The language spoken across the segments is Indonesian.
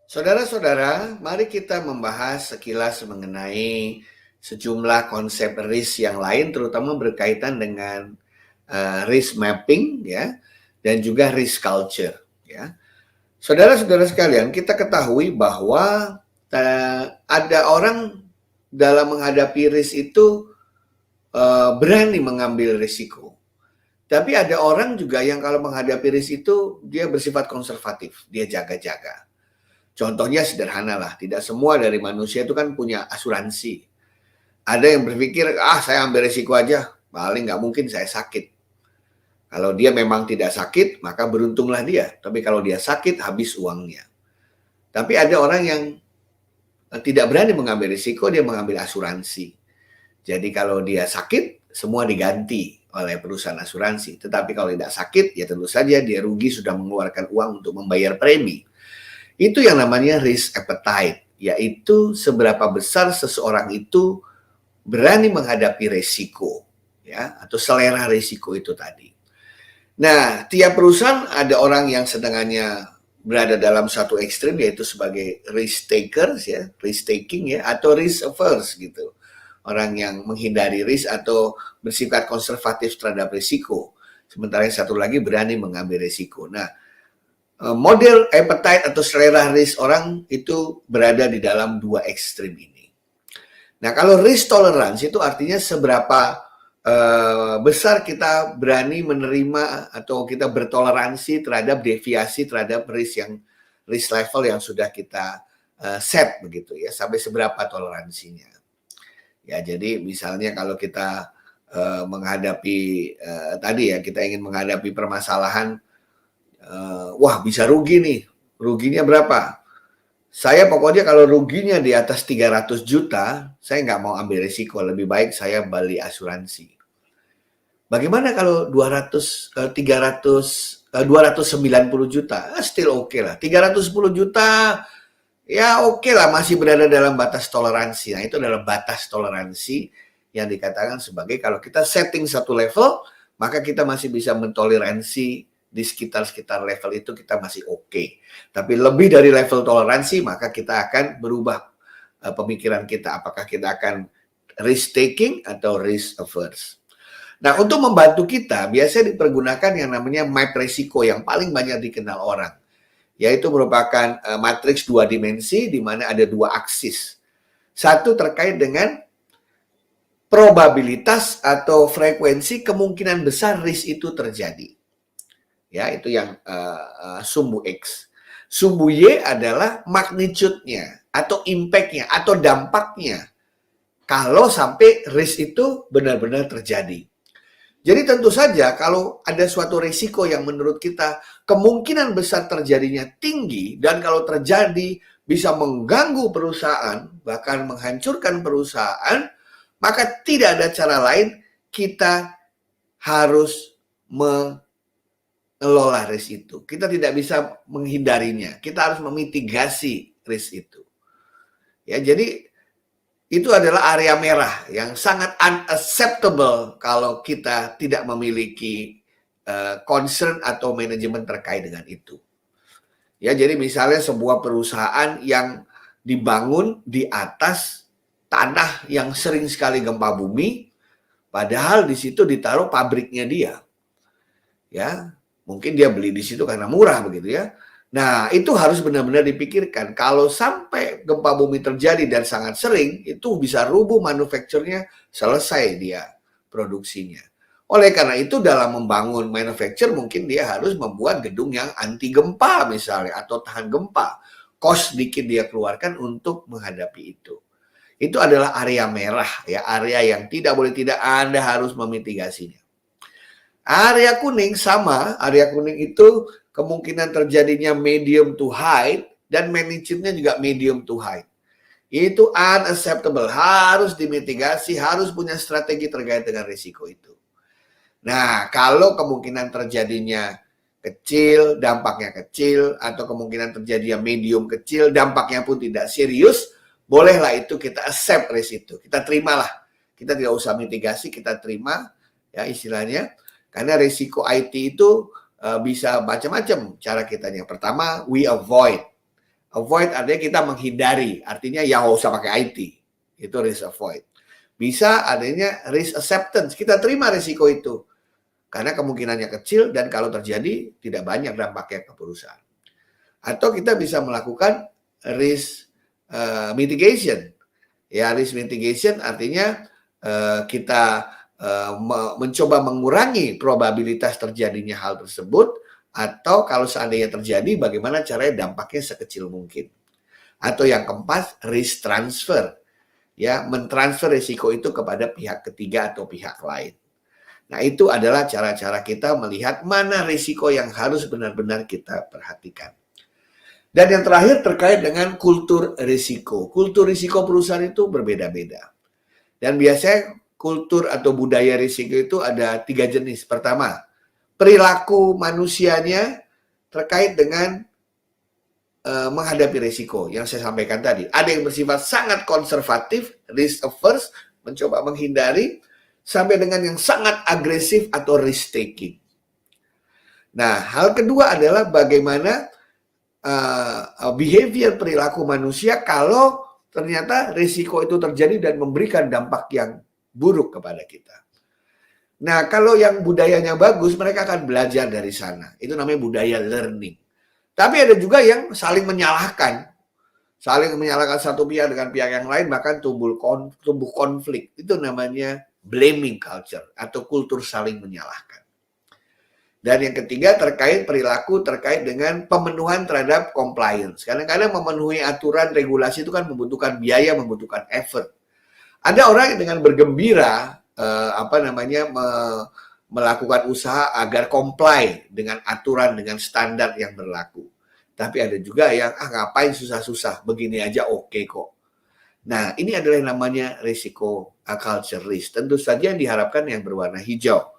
Saudara-saudara, mari kita membahas sekilas mengenai sejumlah konsep risk yang lain, terutama berkaitan dengan risk mapping, ya, dan juga risk culture. Ya, saudara-saudara sekalian, kita ketahui bahwa ada orang dalam menghadapi risk itu berani mengambil risiko. Tapi ada orang juga yang kalau menghadapi risk itu dia bersifat konservatif, dia jaga-jaga. Contohnya sederhana lah, tidak semua dari manusia itu kan punya asuransi. Ada yang berpikir, saya ambil resiko aja, paling nggak mungkin saya sakit. Kalau dia memang tidak sakit, maka beruntunglah dia. Tapi kalau dia sakit, habis uangnya. Tapi ada orang yang tidak berani mengambil risiko, dia mengambil asuransi. Jadi kalau dia sakit, semua diganti oleh perusahaan asuransi. Tetapi kalau tidak sakit, ya tentu saja dia rugi sudah mengeluarkan uang untuk membayar premi. Itu yang namanya risk appetite, yaitu seberapa besar seseorang itu berani menghadapi risiko, ya, atau selera risiko itu tadi. Nah, tiap perusahaan ada orang yang setengahnya berada dalam satu ekstrim, yaitu sebagai risk takers, ya, risk taking, ya, atau risk averse gitu. Orang yang menghindari risk atau bersifat konservatif terhadap risiko. Sementara yang satu lagi berani mengambil risiko. Nah, model appetite atau selera risk orang itu berada di dalam dua ekstrim ini. Nah, kalau risk tolerance itu artinya seberapa besar kita berani menerima atau kita bertoleransi terhadap deviasi terhadap risk level yang sudah kita set begitu ya, sampai seberapa toleransinya. Ya, jadi misalnya kalau kita menghadapi tadi ya, kita ingin menghadapi permasalahan wah bisa rugi nih, ruginya berapa? Saya pokoknya kalau ruginya di atas 300 juta, saya nggak mau ambil risiko, lebih baik saya beli asuransi. Bagaimana kalau 290 juta? Still oke lah. 310 juta, ya oke lah, masih berada dalam batas toleransi. Nah, itu adalah batas toleransi yang dikatakan sebagai kalau kita setting satu level, maka kita masih bisa mentoleransi di sekitar level itu kita masih oke. Tapi lebih dari level toleransi, maka kita akan berubah pemikiran kita. Apakah kita akan risk taking atau risk averse. Nah, untuk membantu kita, biasanya dipergunakan yang namanya map risiko yang paling banyak dikenal orang. Yaitu merupakan matriks dua dimensi di mana ada dua aksis. Satu terkait dengan probabilitas atau frekuensi kemungkinan besar risk itu terjadi. Ya, itu yang sumbu X. Sumbu Y adalah magnitude-nya atau impact-nya atau dampaknya kalau sampai risk itu benar-benar terjadi. Jadi tentu saja kalau ada suatu risiko yang menurut kita kemungkinan besar terjadinya tinggi dan kalau terjadi bisa mengganggu perusahaan, bahkan menghancurkan perusahaan, maka tidak ada cara lain, kita harus mengelola risk itu. Kita tidak bisa menghindarinya, kita harus memitigasi risk itu. Ya, jadi itu adalah area merah yang sangat unacceptable kalau kita tidak memiliki concern atau manajemen terkait dengan itu. Ya, jadi misalnya sebuah perusahaan yang dibangun di atas tanah yang sering sekali gempa bumi, padahal di situ ditaruh pabriknya dia. Ya, mungkin dia beli di situ karena murah begitu ya. Nah, itu harus benar-benar dipikirkan. Kalau sampai gempa bumi terjadi dan sangat sering, itu bisa rubuh manufakturnya, selesai dia produksinya. Oleh karena itu dalam membangun manufaktur mungkin dia harus membuat gedung yang anti gempa misalnya atau tahan gempa. Cost sedikit dia keluarkan untuk menghadapi itu. Itu adalah area merah ya, area yang tidak boleh tidak Anda harus memitigasinya. Area kuning sama, area kuning itu kemungkinan terjadinya medium to high dan manajemennya juga medium to high. Itu unacceptable, harus dimitigasi, harus punya strategi terkait dengan risiko itu. Nah, kalau kemungkinan terjadinya kecil, dampaknya kecil, atau kemungkinan terjadinya medium kecil, dampaknya pun tidak serius, bolehlah itu kita accept risk itu. Kita terimalah. Kita tidak usah mitigasi, kita terima ya istilahnya. Karena risiko IT itu bisa macam-macam cara kitanya. Pertama, we avoid Avoid artinya kita menghindari, artinya ya nggak usah pakai IT. Itu risk avoid. Bisa adanya risk acceptance, kita terima risiko itu. Karena kemungkinannya kecil dan kalau terjadi tidak banyak dampaknya ke perusahaan. Atau kita bisa melakukan risk mitigation. Ya, risk mitigation artinya kita mencoba mengurangi probabilitas terjadinya hal tersebut, atau kalau seandainya terjadi bagaimana caranya dampaknya sekecil mungkin. Atau yang keempat, risk transfer. Ya, mentransfer risiko itu kepada pihak ketiga atau pihak lain. Nah, itu adalah cara-cara kita melihat mana risiko yang harus benar-benar kita perhatikan. Dan yang terakhir terkait dengan kultur risiko. Kultur risiko perusahaan itu berbeda-beda. Dan biasanya kultur atau budaya risiko itu ada 3 jenis. Pertama, perilaku manusianya terkait dengan menghadapi risiko yang saya sampaikan tadi. Ada yang bersifat sangat konservatif, risk averse, mencoba menghindari, sampai dengan yang sangat agresif atau risk taking. Nah, hal kedua adalah bagaimana behavior perilaku manusia kalau ternyata risiko itu terjadi dan memberikan dampak yang buruk kepada kita. Nah, kalau yang budayanya bagus, mereka akan belajar dari sana. Itu namanya budaya learning. Tapi ada juga yang saling menyalahkan. Saling menyalahkan satu pihak dengan pihak yang lain, bahkan tumbuh konflik. Itu namanya blaming culture atau kultur saling menyalahkan. Dan yang ketiga terkait perilaku terkait dengan pemenuhan terhadap compliance. Kadang-kadang memenuhi aturan regulasi itu kan membutuhkan biaya, membutuhkan effort. Ada orang yang dengan bergembira melakukan usaha agar comply dengan aturan, dengan standar yang berlaku. Tapi ada juga yang ngapain susah-susah, begini aja oke kok. Nah, ini adalah yang namanya risiko culture risk. Tentu saja yang diharapkan yang berwarna hijau.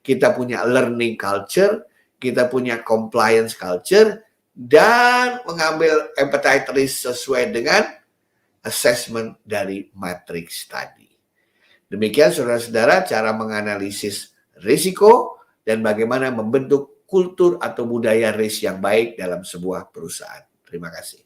Kita punya learning culture, kita punya compliance culture, dan mengambil appetite risk sesuai dengan assessment dari matrix tadi. Demikian saudara-saudara cara menganalisis risiko dan bagaimana membentuk kultur atau budaya risk yang baik dalam sebuah perusahaan. Terima kasih.